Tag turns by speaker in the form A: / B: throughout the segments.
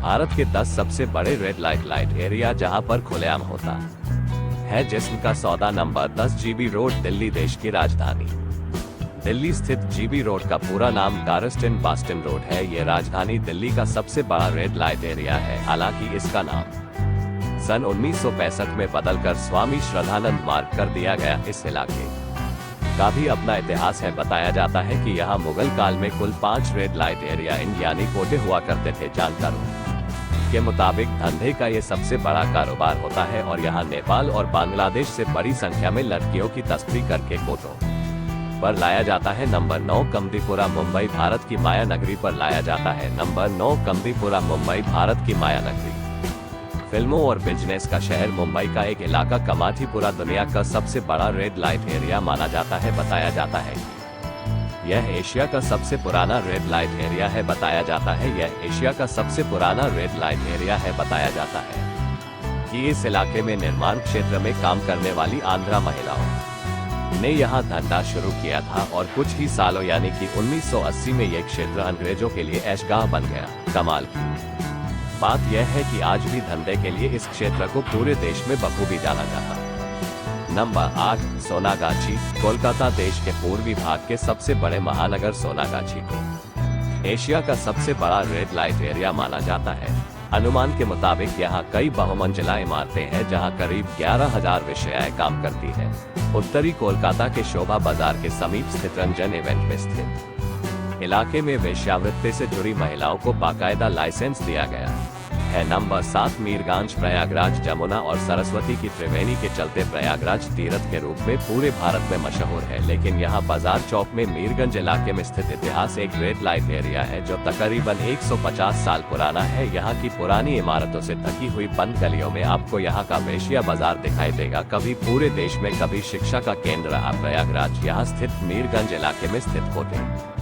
A: भारत के 10 सबसे बड़े रेड लाइट एरिया जहां पर खुलेआम होता है जिस्म का सौदा। Number 10 GB road, Delhi. देश की राजधानी दिल्ली स्थित जीबी रोड का पूरा नाम गारस्टन बास्टन रोड है। ये राजधानी दिल्ली का सबसे बड़ा रेड लाइट एरिया है। हालांकि इसका नाम सन 1965 में बदलकर स्वामी श्रद्धानंद मार्ग कर दिया गया। इस इलाके का भी अपना इतिहास है। बताया जाता है कि यहाँ मुगल काल में कुल 5 रेड लाइट एरिया यानी कोटे हुआ करते थे। जानकारों के मुताबिक धंधे का ये सबसे बड़ा कारोबार होता है और यहाँ नेपाल और बांग्लादेश से बड़ी संख्या में लड़कियों की तस्करी करके कोटों पर लाया जाता है। नंबर 9 कमदीपुरा, मुंबई। भारत की माया नगरी पर लाया जाता है। नंबर 9 कमदीपुरा, मुंबई। भारत की माया नगरी, फिल्मों और बिजनेस का शहर मुंबई का एक इलाका कमाठीपुरा दुनिया का सबसे बड़ा रेड लाइट एरिया माना जाता है। बताया जाता है यह एशिया का सबसे पुराना रेड लाइट एरिया है। बताया जाता है यह एशिया का सबसे पुराना रेड लाइट एरिया है। बताया जाता है कि इस इलाके में निर्माण क्षेत्र में काम करने वाली आंध्रा महिलाओं ने यहाँ धंधा शुरू किया था और कुछ ही सालों यानी कि 1980 में यह क्षेत्र अंग्रेजों के लिए ऐशगाह बन गया। कमाल की बात यह है कि आज भी धंधे के लिए इस क्षेत्र को पूरे देश में बखूबी जाना जाता है। नंबर 8 सोनागाछी, कोलकाता। देश के पूर्वी भाग के सबसे बड़े महानगर सोनागाछी को एशिया का सबसे बड़ा रेड लाइट एरिया माना जाता है। अनुमान के मुताबिक यहाँ कई बहुमंजिला इमारतें हैं जहाँ करीब 11,000 वेश्याएं काम करती हैं। उत्तरी कोलकाता के शोभा बाजार के समीप स्थित रंजन इवेंट में स्थित इलाके में वेश्यावृत्ति से जुड़ी महिलाओं को बाकायदा लाइसेंस दिया गया है। नंबर 7 मीरगंज, प्रयागराज। जमुना और सरस्वती की त्रिवेणी के चलते प्रयागराज तीर्थ के रूप में पूरे भारत में मशहूर है। लेकिन यहाँ बाजार चौक में मीरगंज इलाके में स्थित इतिहास एक रेड लाइट एरिया है जो तकरीबन 150 साल पुराना है। यहाँ की पुरानी इमारतों से ढकी हुई बंद गलियों में आपको यहाँ का वेश्या बाजार दिखाई देगा। कभी पूरे देश में, कभी शिक्षा का केंद्र रहा प्रयागराज यहाँ स्थित मीरगंज इलाके में स्थित कोटे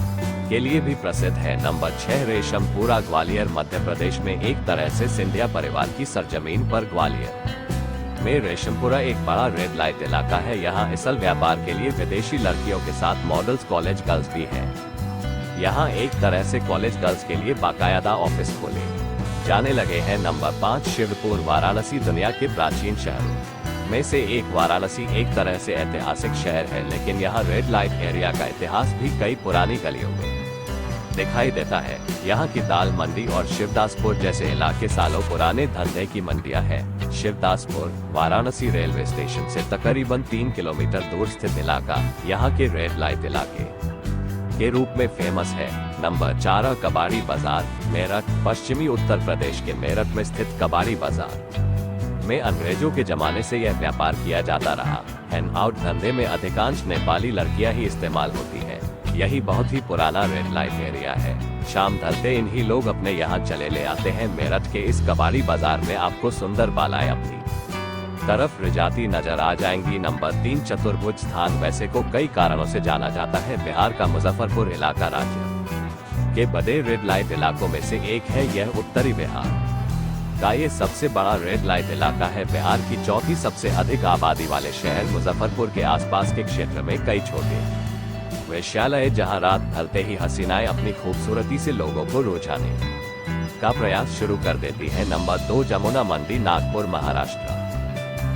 A: के लिए भी प्रसिद्ध है। नंबर 6 रेशमपुरा, ग्वालियर। मध्य प्रदेश में एक तरह से सिंधिया परिवार की सरजमीन पर ग्वालियर में रेशमपुरा एक बड़ा रेड लाइट इलाका है। यहाँ इसल व्यापार के लिए विदेशी लड़कियों के साथ मॉडल्स कॉलेज गर्ल्स भी हैं। यहाँ एक तरह से कॉलेज गर्ल्स के लिए बाकायदा ऑफिस खोले जाने लगे हैं। नंबर 5 शिवपुर, वाराणसी। दुनिया के प्राचीन शहरों में से एक वाराणसी एक तरह से ऐतिहासिक शहर है, लेकिन यहाँ रेड लाइट एरिया का इतिहास भी कई पुरानी गलियों में दिखाई देता है। यहाँ की दाल मंडी और शिवदासपुर जैसे इलाके सालों पुराने धंधे की मंडियाँ हैं। शिवदासपुर वाराणसी रेलवे स्टेशन से तकरीबन 3 किलोमीटर दूर स्थित इलाका यहाँ के रेड लाइट इलाके के रूप में फेमस है। नंबर 4 कबाड़ी बाजार, मेरठ। पश्चिमी उत्तर प्रदेश के मेरठ में स्थित कबाड़ी बाजार में अंग्रेजों के जमाने से यह व्यापार किया जाता रहा। हैंड आउट धंधे में अधिकांश नेपाली लड़कियां ही इस्तेमाल होती है। यही बहुत ही पुराना रेड लाइट एरिया है। शाम ढलते इन्हीं लोग अपने यहाँ चले ले आते हैं। मेरठ के इस कबाड़ी बाजार में आपको सुंदर बालाएं अपनी तरफ रिझाती नजर आ जाएंगी। नंबर 3 चतुर्भुज स्थान। वैसे को कई कारणों से जाना जाता है। बिहार का मुजफ्फरपुर इलाका राज्य के बड़े रेड लाइट इलाकों में से एक है। यह उत्तरी बिहार का ये सबसे बड़ा रेड लाइट इलाका है। बिहार की चौथी सबसे अधिक आबादी वाले शहर मुजफ्फरपुर के आसपास के क्षेत्र में कई छोटे वेश्यालय जहां रात ढलते ही हसीनाएं अपनी खूबसूरती से लोगों को रुझाने का प्रयास शुरू कर देती हैं। नंबर 2 जमुना मंडी, नागपुर, महाराष्ट्र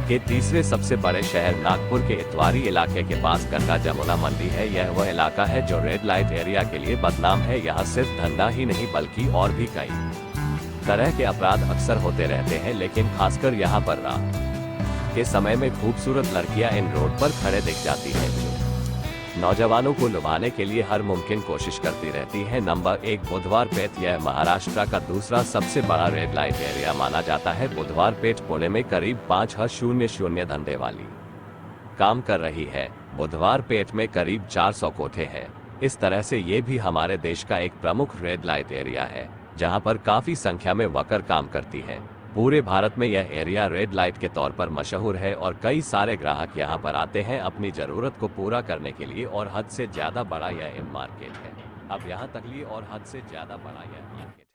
A: के तीसरे सबसे बड़े शहर नागपुर के इतवारी इलाके के पास गंगा जमुना मंडी है। यह वह इलाका है जो रेड लाइट एरिया के लिए बदनाम है। यहाँ सिर्फ धंधा ही नहीं बल्कि और भी कई तरह के अपराध अक्सर होते रहते हैं, लेकिन खासकर यहाँ पर रात के समय में खूबसूरत लड़कियां इन रोड पर खड़े दिख जाती हैं जो नौजवानों को लुभाने के लिए हर मुमकिन कोशिश करती रहती हैं। नंबर 1 बुधवार पेट। यह महाराष्ट्र का दूसरा सबसे बड़ा रेड लाइट एरिया माना जाता है। बुधवार पेट पुणे में करीब 5,000 धंधे वाली काम कर रही है। बुधवार पेट में करीब 400 कोठे हैं। इस तरह से ये भी हमारे देश का एक प्रमुख रेड लाइट एरिया है जहां पर काफी संख्या में वर्कर काम करती है। पूरे भारत में यह एरिया रेड लाइट के तौर पर मशहूर है और कई सारे ग्राहक यहां पर आते हैं अपनी जरूरत को पूरा करने के लिए। और हद से ज्यादा बड़ा यह मार्केट है। अब यहां तक लिए और हद से ज्यादा बड़ा यह मार्केट